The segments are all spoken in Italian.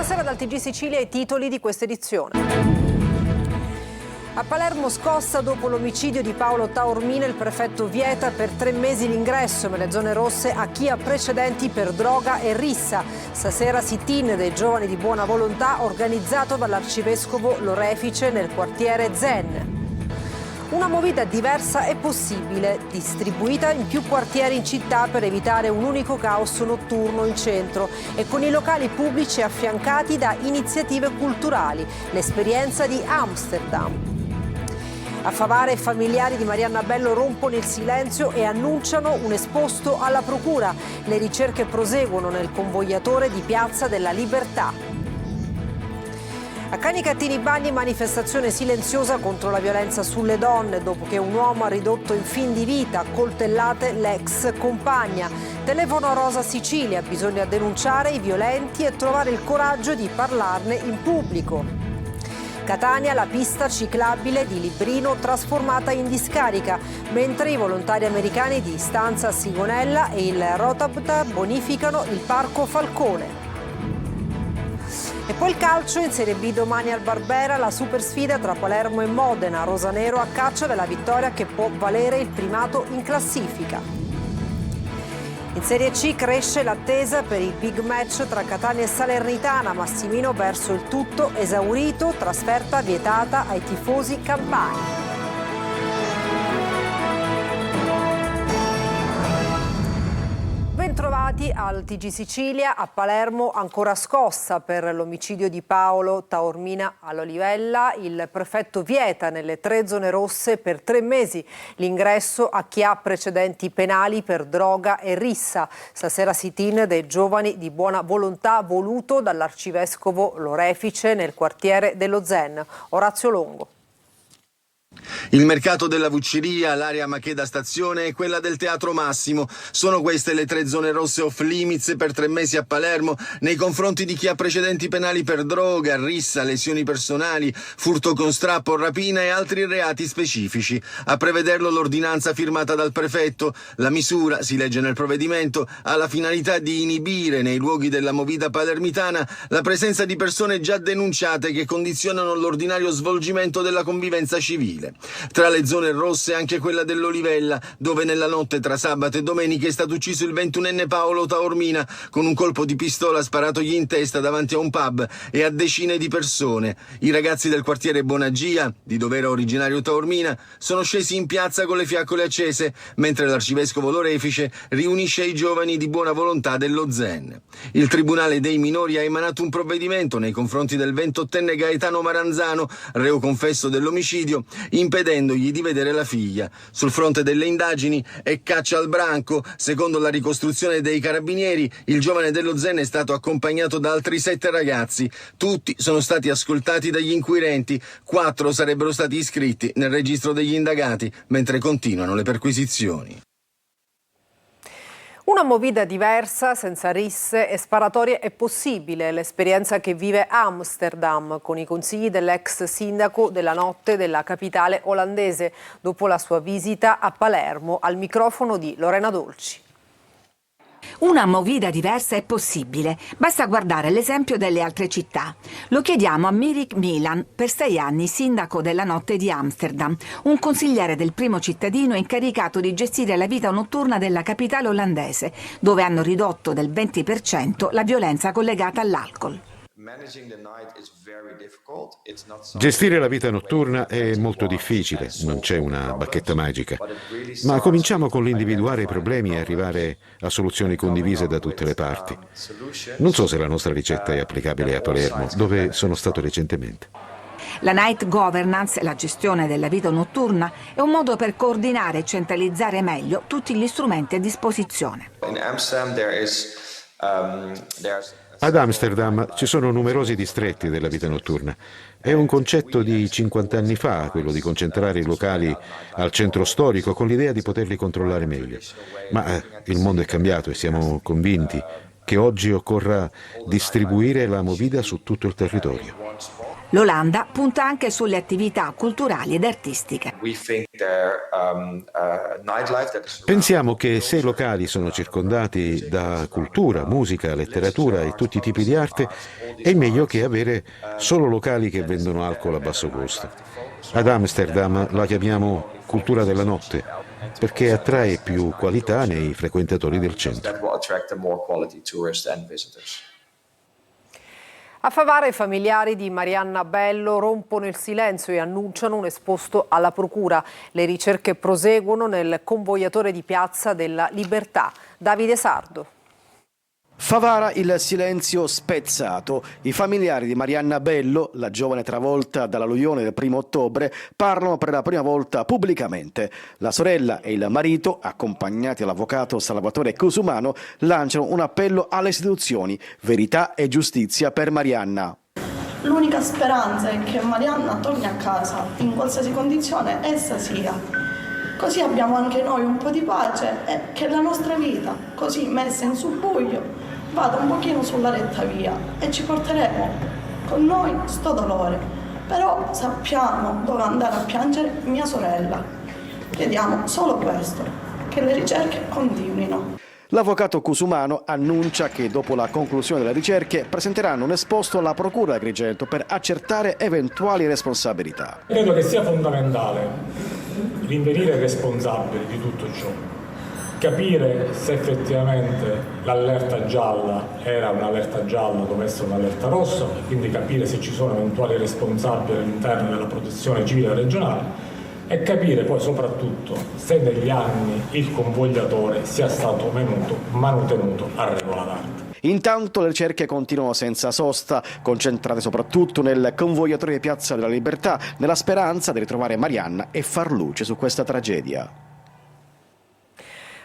Buonasera dal TG Sicilia, i titoli di questa edizione. A Palermo scossa dopo l'omicidio di Paolo Taormina, il prefetto vieta per 3 mesi l'ingresso nelle zone rosse a chi ha precedenti per droga e rissa. Stasera sit-in dei giovani di buona volontà organizzato dall'arcivescovo Lorefice nel quartiere Zen. Una movida diversa è possibile, distribuita in più quartieri in città per evitare un unico caos notturno in centro e con i locali pubblici affiancati da iniziative culturali, l'esperienza di Amsterdam. A Favara i familiari di Marianna Bello rompono il silenzio e annunciano un esposto alla procura. Le ricerche proseguono nel convogliatore di Piazza della Libertà. A Canicattini Bagni manifestazione silenziosa contro la violenza sulle donne dopo che un uomo ha ridotto in fin di vita a coltellate l'ex compagna. Telefono a Rosa Sicilia, bisogna denunciare i violenti e trovare il coraggio di parlarne in pubblico. Catania, la pista ciclabile di Librino trasformata in discarica, mentre i volontari americani di Stanza Sigonella e il Rotabta bonificano il Parco Falcone. E poi il calcio in Serie B domani al Barbera, la super sfida tra Palermo e Modena, rosanero a caccia della vittoria che può valere il primato in classifica. In Serie C cresce l'attesa per il big match tra Catania e Salernitana, Massimino verso il tutto esaurito, trasferta vietata ai tifosi campani. Bentrovati al TG Sicilia. A Palermo ancora scossa per l'omicidio di Paolo Taormina all'Olivella. Il prefetto vieta nelle 3 zone rosse per 3 mesi l'ingresso a chi ha precedenti penali per droga e rissa. Stasera sit-in dei giovani di buona volontà voluto dall'arcivescovo Lorefice nel quartiere dello Zen. Orazio Longo. Il mercato della Vucceria, l'area Macheda Stazione e quella del Teatro Massimo. Sono queste le 3 zone rosse off limits per 3 mesi a Palermo nei confronti di chi ha precedenti penali per droga, rissa, lesioni personali, furto con strappo, rapina e altri reati specifici. A prevederlo l'ordinanza firmata dal prefetto. La misura, si legge nel provvedimento, ha la finalità di inibire nei luoghi della movida palermitana la presenza di persone già denunciate che condizionano l'ordinario svolgimento della convivenza civile. Tra le zone rosse anche quella dell'Olivella, dove nella notte tra sabato e domenica è stato ucciso il 21enne Paolo Taormina con un colpo di pistola sparatogli in testa davanti a un pub e a decine di persone. I ragazzi del quartiere Bonagia, di dove era originario Taormina, sono scesi in piazza con le fiaccole accese, mentre l'arcivescovo Lorefice riunisce i giovani di buona volontà dello Zen. Il Tribunale dei minori ha emanato un provvedimento nei confronti del 28enne Gaetano Maranzano, reo confesso dell'omicidio, impedendogli di vedere la figlia. Sul fronte delle indagini è caccia al branco. Secondo la ricostruzione dei carabinieri, il giovane dello Zen è stato accompagnato da altri 7 ragazzi. Tutti sono stati ascoltati dagli inquirenti. 4 sarebbero stati iscritti nel registro degli indagati, mentre continuano le perquisizioni. Una movida diversa, senza risse e sparatorie è possibile. L'esperienza che vive Amsterdam con i consigli dell'ex sindaco della notte della capitale olandese dopo la sua visita a Palermo, al microfono di Lorena Dolci. Una movida diversa è possibile, basta guardare l'esempio delle altre città. Lo chiediamo a Mirik Milan, per 6 anni sindaco della notte di Amsterdam, un consigliere del primo cittadino incaricato di gestire la vita notturna della capitale olandese, dove hanno ridotto del 20% la violenza collegata all'alcol. Gestire la vita notturna è molto difficile, non c'è una bacchetta magica, ma cominciamo con l'individuare i problemi e arrivare a soluzioni condivise da tutte le parti. Non so se la nostra ricetta è applicabile a Palermo, dove sono stato recentemente. La night governance, la gestione della vita notturna, è un modo per coordinare e centralizzare meglio tutti gli strumenti a disposizione. Ad Amsterdam ci sono numerosi distretti della vita notturna. È un concetto di 50 anni fa, quello di concentrare i locali al centro storico con l'idea di poterli controllare meglio. Ma il mondo è cambiato e siamo convinti che oggi occorra distribuire la movida su tutto il territorio. L'Olanda punta anche sulle attività culturali ed artistiche. Pensiamo che se i locali sono circondati da cultura, musica, letteratura e tutti i tipi di arte, è meglio che avere solo locali che vendono alcol a basso costo. Ad Amsterdam la chiamiamo cultura della notte, perché attrae più qualità nei frequentatori del centro. A Favara i familiari di Marianna Bello rompono il silenzio e annunciano un esposto alla procura. Le ricerche proseguono nel convogliatore di Piazza della Libertà. Davide Sardo. Favara, il silenzio spezzato. I familiari di Marianna Bello, la giovane travolta dall'alluvione del 1° ottobre, parlano per la prima volta pubblicamente. La sorella e il marito, accompagnati dall'avvocato Salvatore Cusumano, lanciano un appello alle istituzioni: verità e giustizia per Marianna. L'unica speranza è che Marianna torni a casa, in qualsiasi condizione essa sia. Così abbiamo anche noi un po' di pace e che la nostra vita, così messa in subbuglio, vada un pochino sulla retta via e ci porteremo con noi sto dolore. Però sappiamo dove andare a piangere mia sorella. Chiediamo solo questo, che le ricerche continuino. L'avvocato Cusumano annuncia che dopo la conclusione delle ricerche presenteranno un esposto alla Procura di Agrigento per accertare eventuali responsabilità. Credo che sia fondamentale rinvenire i responsabili di tutto ciò, capire se effettivamente l'allerta gialla era un'allerta gialla, doveva essere un'allerta rossa, e quindi capire se ci sono eventuali responsabili all'interno della protezione civile regionale e capire poi soprattutto se negli anni il convogliatore sia stato manutenuto a regola d'arte. Intanto le ricerche continuano senza sosta, concentrate soprattutto nel convogliatore di Piazza della Libertà, nella speranza di ritrovare Marianna e far luce su questa tragedia.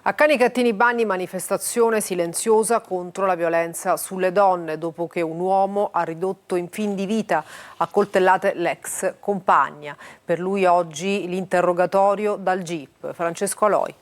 A Canicattini Bagni manifestazione silenziosa contro la violenza sulle donne dopo che un uomo ha ridotto in fin di vita a coltellate l'ex compagna. Per lui oggi l'interrogatorio dal GIP. Francesco Aloi.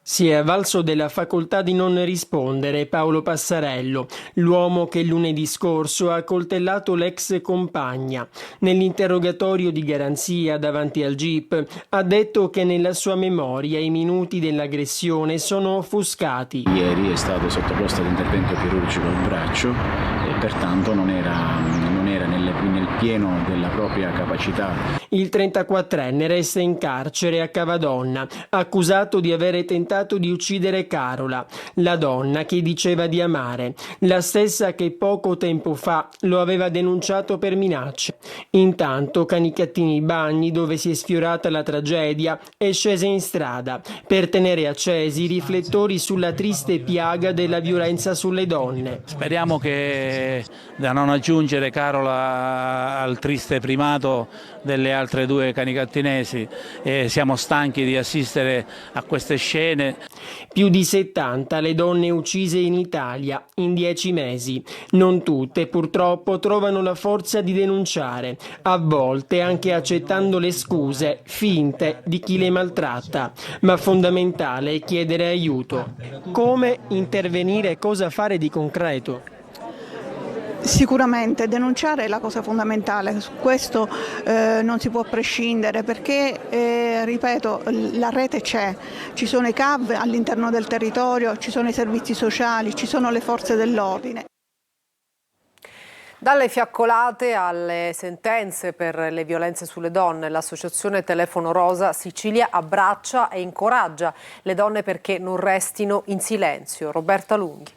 Si è avvalso della facoltà di non rispondere Paolo Passarello, l'uomo che lunedì scorso ha coltellato l'ex compagna. Nell'interrogatorio di garanzia davanti al GIP ha detto che nella sua memoria i minuti dell'aggressione sono offuscati. Ieri è stato sottoposto ad intervento chirurgico al braccio e pertanto non era nel pieno della propria capacità. Il 34enne resta in carcere a Cavadonna, accusato di avere tentato di uccidere Carola, la donna che diceva di amare, la stessa che poco tempo fa lo aveva denunciato per minacce. Intanto Canicattini Bagni, dove si è sfiorata la tragedia, è scesa in strada per tenere accesi i riflettori sulla triste piaga della violenza sulle donne. Speriamo che da non aggiungere Carola al triste primato delle altre due canicattinesi. Siamo stanchi di assistere a queste scene. Più di 70 le donne uccise in Italia in 10 mesi. Non tutte purtroppo trovano la forza di denunciare, a volte anche accettando le scuse finte di chi le maltratta. Ma fondamentale è chiedere aiuto. Come intervenire e cosa fare di concreto? Sicuramente denunciare è la cosa fondamentale, su questo non si può prescindere perché, ripeto, la rete c'è, ci sono i CAV all'interno del territorio, ci sono i servizi sociali, ci sono le forze dell'ordine. Dalle fiaccolate alle sentenze per le violenze sulle donne, l'associazione Telefono Rosa Sicilia abbraccia e incoraggia le donne perché non restino in silenzio. Roberta Lunghi.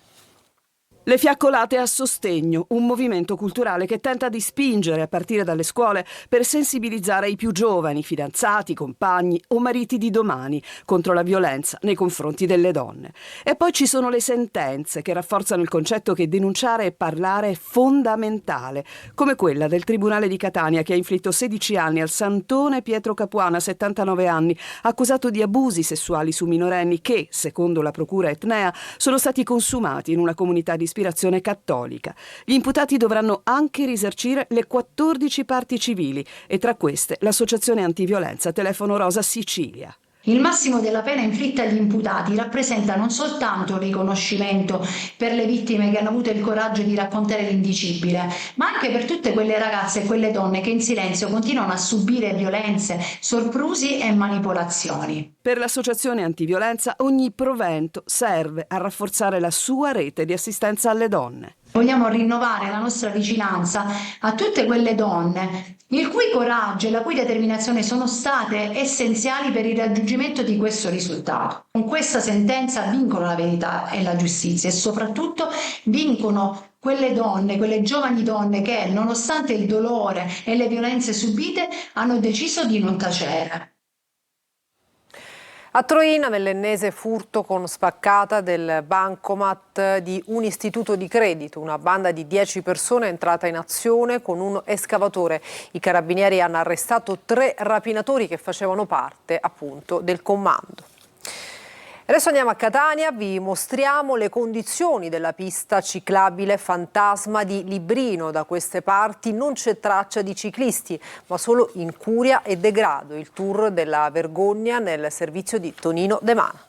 Le fiaccolate a sostegno, un movimento culturale che tenta di spingere a partire dalle scuole per sensibilizzare i più giovani, fidanzati, compagni o mariti di domani contro la violenza nei confronti delle donne. E poi ci sono le sentenze che rafforzano il concetto che denunciare e parlare è fondamentale, come quella del Tribunale di Catania che ha inflitto 16 anni al santone Pietro Capuana, 79 anni, accusato di abusi sessuali su minorenni che, secondo la procura etnea, sono stati consumati in una comunità di ispirazione cattolica. Gli imputati dovranno anche risarcire le 14 parti civili e tra queste l'associazione antiviolenza Telefono Rosa Sicilia. Il massimo della pena inflitta agli imputati rappresenta non soltanto un riconoscimento per le vittime che hanno avuto il coraggio di raccontare l'indicibile, ma anche per tutte quelle ragazze e quelle donne che in silenzio continuano a subire violenze, soprusi e manipolazioni. Per l'associazione antiviolenza ogni provento serve a rafforzare la sua rete di assistenza alle donne. Vogliamo rinnovare la nostra vicinanza a tutte quelle donne il cui coraggio e la cui determinazione sono state essenziali per il raggiungimento di questo risultato. Con questa sentenza vincono la verità e la giustizia e soprattutto vincono quelle donne, quelle giovani donne che, nonostante il dolore e le violenze subite, hanno deciso di non tacere. A Troina, nell'ennesimo furto con spaccata del bancomat di un istituto di credito. Una banda di 10 persone è entrata in azione con un escavatore. I carabinieri hanno arrestato 3 rapinatori che facevano parte, appunto, del commando. Adesso andiamo a Catania, vi mostriamo le condizioni della pista ciclabile fantasma di Librino. Da queste parti non c'è traccia di ciclisti, ma solo incuria e degrado. Il tour della vergogna nel servizio di Tonino De Mana.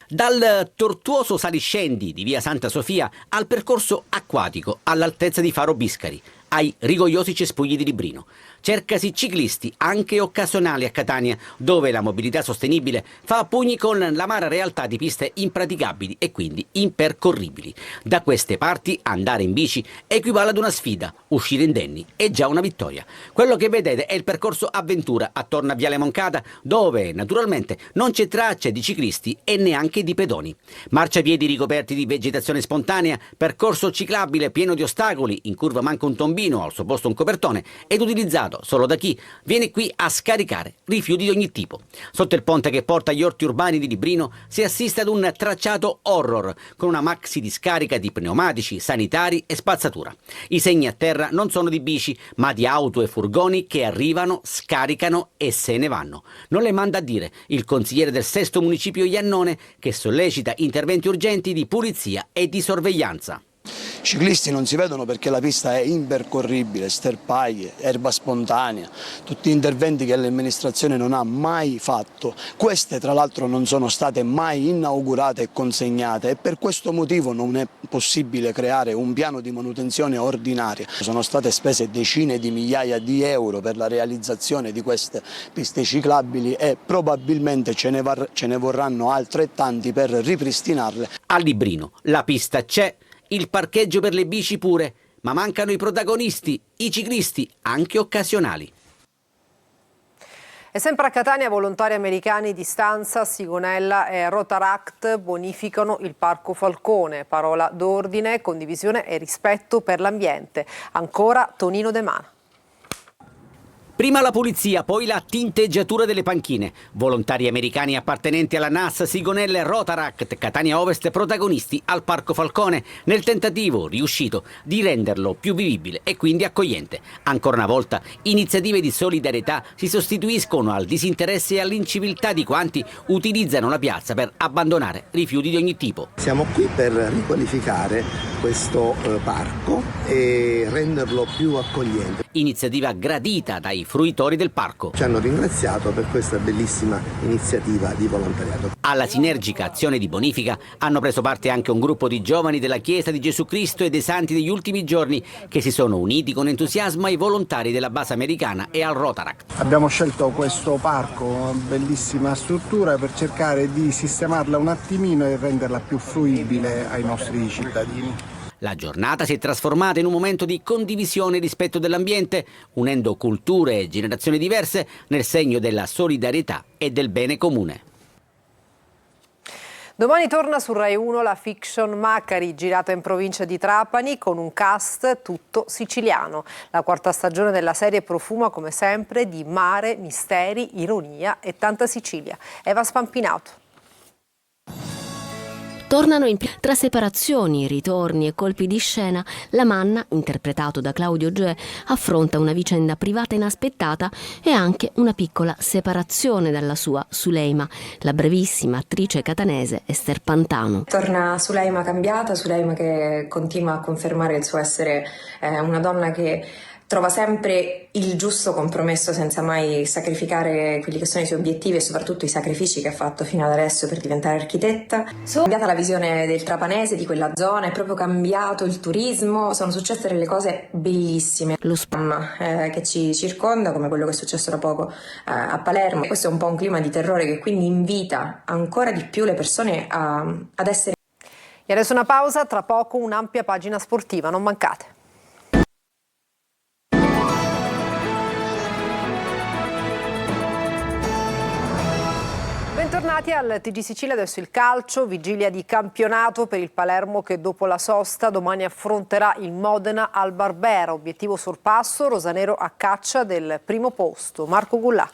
Dal tortuoso saliscendi di via Santa Sofia al percorso acquatico all'altezza di Faro Biscari, ai rigogliosi cespugli di Librino. Cercasi ciclisti, anche occasionali a Catania, dove la mobilità sostenibile fa a pugni con l'amara realtà di piste impraticabili e quindi impercorribili. Da queste parti andare in bici equivale ad una sfida, uscire indenni è già una vittoria. Quello che vedete è il percorso avventura attorno a Viale Moncada, dove naturalmente non c'è traccia di ciclisti e neanche di pedoni. Marciapiedi ricoperti di vegetazione spontanea, percorso ciclabile pieno di ostacoli, in curva manca un tombino, al suo posto un copertone, ed utilizzato solo da chi viene qui a scaricare rifiuti di ogni tipo. Sotto il ponte che porta agli orti urbani di Librino si assiste ad un tracciato horror con una maxi discarica di pneumatici, sanitari e spazzatura. I segni a terra non sono di bici, ma di auto e furgoni che arrivano, scaricano e se ne vanno. Non le manda a dire il consigliere del 6° municipio Iannone, che sollecita interventi urgenti di pulizia e di sorveglianza. I ciclisti non si vedono perché la pista è impercorribile, sterpaglie, erba spontanea, tutti interventi che l'amministrazione non ha mai fatto. Queste tra l'altro non sono state mai inaugurate e consegnate e per questo motivo non è possibile creare un piano di manutenzione ordinaria. Sono state spese decine di migliaia di euro per la realizzazione di queste piste ciclabili e probabilmente ce ne vorranno altrettanti per ripristinarle. A Librino la pista c'è, il parcheggio per le bici pure, ma mancano i protagonisti, i ciclisti, anche occasionali. E sempre a Catania, volontari americani di Stanza, Sigonella e Rotaract bonificano il Parco Falcone. Parola d'ordine, condivisione e rispetto per l'ambiente. Ancora Tonino De Mana. Prima la pulizia, poi la tinteggiatura delle panchine. Volontari americani appartenenti alla NAS, Sigonella e Rotaract, Catania Ovest, protagonisti al Parco Falcone, nel tentativo riuscito di renderlo più vivibile e quindi accogliente. Ancora una volta, iniziative di solidarietà si sostituiscono al disinteresse e all'inciviltà di quanti utilizzano la piazza per abbandonare rifiuti di ogni tipo. Siamo qui per riqualificare questo parco e renderlo più accogliente. Iniziativa gradita dai fruitori del parco. Ci hanno ringraziato per questa bellissima iniziativa di volontariato. Alla sinergica azione di bonifica hanno preso parte anche un gruppo di giovani della Chiesa di Gesù Cristo e dei Santi degli ultimi giorni che si sono uniti con entusiasmo ai volontari della base americana e al Rotaract. Abbiamo scelto questo parco, una bellissima struttura, per cercare di sistemarla un attimino e renderla più fruibile ai nostri cittadini. La giornata si è trasformata in un momento di condivisione e rispetto dell'ambiente, unendo culture e generazioni diverse nel segno della solidarietà e del bene comune. Domani torna su Rai 1 la fiction Macari, girata in provincia di Trapani con un cast tutto siciliano. La 4ª stagione della serie profuma come sempre di mare, misteri, ironia e tanta Sicilia. Eva Spampinato. Tornano tra separazioni, ritorni e colpi di scena, la Manna, interpretato da Claudio Gioè, affronta una vicenda privata inaspettata e anche una piccola separazione dalla sua Suleima, la bravissima attrice catanese Ester Pantano. Torna Suleima cambiata, Suleima che continua a confermare il suo essere una donna che trova sempre il giusto compromesso senza mai sacrificare quelli che sono i suoi obiettivi e soprattutto i sacrifici che ha fatto fino ad adesso per diventare architetta. È cambiata la visione del trapanese, di quella zona, è proprio cambiato il turismo, sono successe delle cose bellissime. Lo spam che ci circonda, come quello che è successo da poco a Palermo. Questo è un po' un clima di terrore che quindi invita ancora di più le persone ad essere. E adesso una pausa, tra poco un'ampia pagina sportiva, non mancate. Bentornati al TG Sicilia, adesso il calcio, vigilia di campionato per il Palermo che dopo la sosta domani affronterà il Modena al Barbera, obiettivo sorpasso, rosanero a caccia del primo posto. Marco Gullà.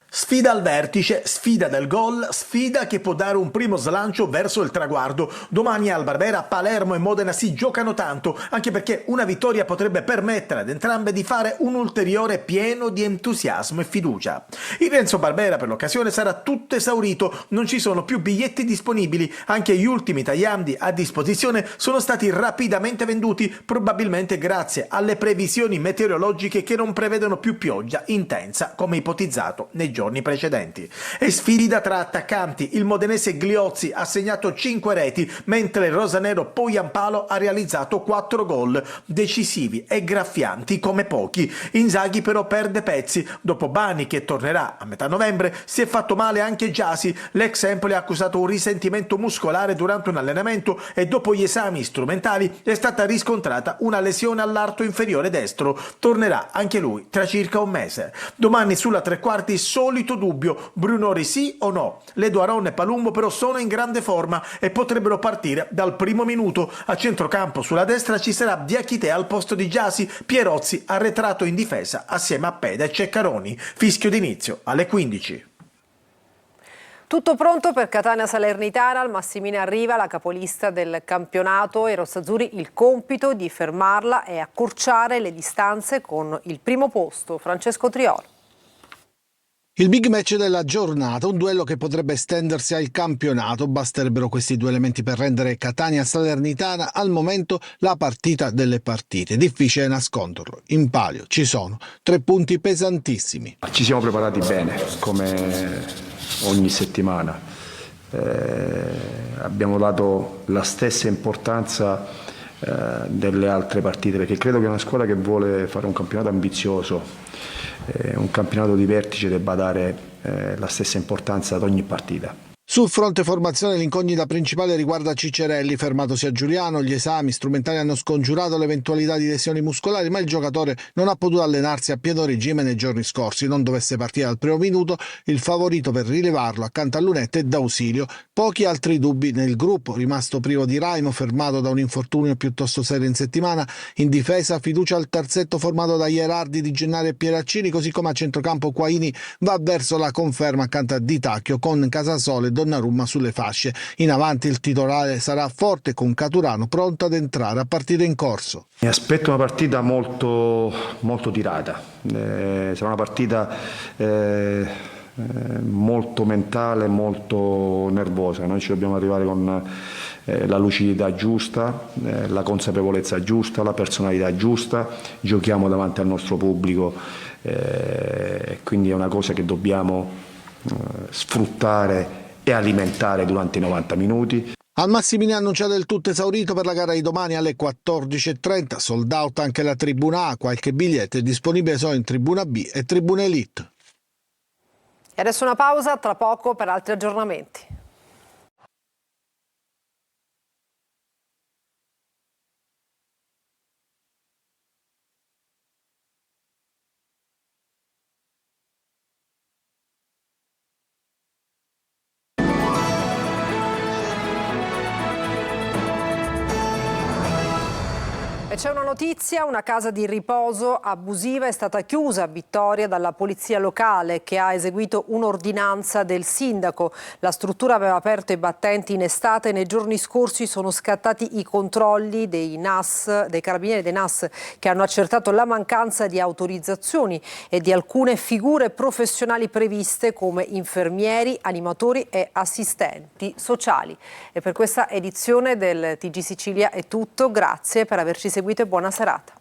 Sfida al vertice, sfida del gol, sfida che può dare un primo slancio verso il traguardo. Domani al Barbera, Palermo e Modena si giocano tanto, anche perché una vittoria potrebbe permettere ad entrambe di fare un ulteriore pieno di entusiasmo e fiducia. Il Renzo Barbera per l'occasione sarà tutto esaurito, non ci sono più biglietti disponibili, anche gli ultimi tagliandi a disposizione sono stati rapidamente venduti, probabilmente grazie alle previsioni meteorologiche che non prevedono più pioggia intensa come ipotizzato nei giorni precedenti. E sfida tra attaccanti, il modenese Gliozzi ha segnato 5 reti, mentre il rosanero Poyampalo ha realizzato 4 gol, decisivi e graffianti come pochi. Inzaghi però perde pezzi, dopo Bani che tornerà a metà novembre, si è fatto male anche Gyasi, l'ex Empoli ha accusato un risentimento muscolare durante un allenamento e dopo gli esami strumentali è stata riscontrata una lesione all'arto inferiore destro, tornerà anche lui tra circa un mese. Domani sulla tre quarti solito dubbio, Brunori sì o no? Ledo, Aron e Palumbo però sono in grande forma e potrebbero partire dal primo minuto. A centrocampo sulla destra ci sarà Diachité al posto di Gyasi, Pierozzi arretrato in difesa assieme a Peda e Ceccaroni. Fischio d'inizio alle 15. Tutto pronto per Catania Salernitana, al Massimina arriva la capolista del campionato e i rossazzurri il compito di fermarla e accorciare le distanze con il primo posto. Francesco Triolo. Il big match della giornata, un duello che potrebbe estendersi al campionato, basterebbero questi due elementi per rendere Catania Salernitana al momento la partita delle partite. Difficile nasconderlo, in palio ci sono 3 punti pesantissimi. Ci siamo preparati bene, come ogni settimana, abbiamo dato la stessa importanza delle altre partite, perché credo che una squadra che vuole fare un campionato ambizioso, un campionato di vertice, debba dare la stessa importanza ad ogni partita. Sul fronte formazione l'incognita principale riguarda Ciccerelli, fermatosi a Giuliano, gli esami strumentali hanno scongiurato l'eventualità di lesioni muscolari, ma il giocatore non ha potuto allenarsi a pieno regime nei giorni scorsi, non dovesse partire dal primo minuto, il favorito per rilevarlo accanto a Lunetta è D'Ausilio. Pochi altri dubbi nel gruppo, rimasto privo di Raimo, fermato da un infortunio piuttosto serio in settimana, in difesa fiducia al terzetto formato da Ierardi, Di Gennaro e Pieraccini, così come a centrocampo Quaini va verso la conferma accanto a Di Tacchio con Casasole Donnarumma sulle fasce. In avanti il titolare sarà forte con Caturano pronto ad entrare a partita in corso. Mi aspetto una partita molto tirata, sarà una partita molto mentale, molto nervosa. Noi ci dobbiamo arrivare con la lucidità giusta, la consapevolezza giusta, la personalità giusta, giochiamo davanti al nostro pubblico, quindi è una cosa che dobbiamo sfruttare e alimentare durante i 90 minuti. Al Massimini ha annunciato il tutto esaurito per la gara di domani alle 14:30, sold out anche la tribuna A, qualche biglietto è disponibile solo in tribuna B e tribuna Elite. E adesso una pausa, tra poco per altri aggiornamenti. C'è una notizia, una casa di riposo abusiva è stata chiusa a Vittoria dalla polizia locale che ha eseguito un'ordinanza del sindaco. La struttura aveva aperto i battenti in estate e nei giorni scorsi sono scattati i controlli dei carabinieri dei NAS che hanno accertato la mancanza di autorizzazioni e di alcune figure professionali previste come infermieri, animatori e assistenti sociali. E per questa edizione del TG Sicilia è tutto, grazie per averci seguito e buona serata.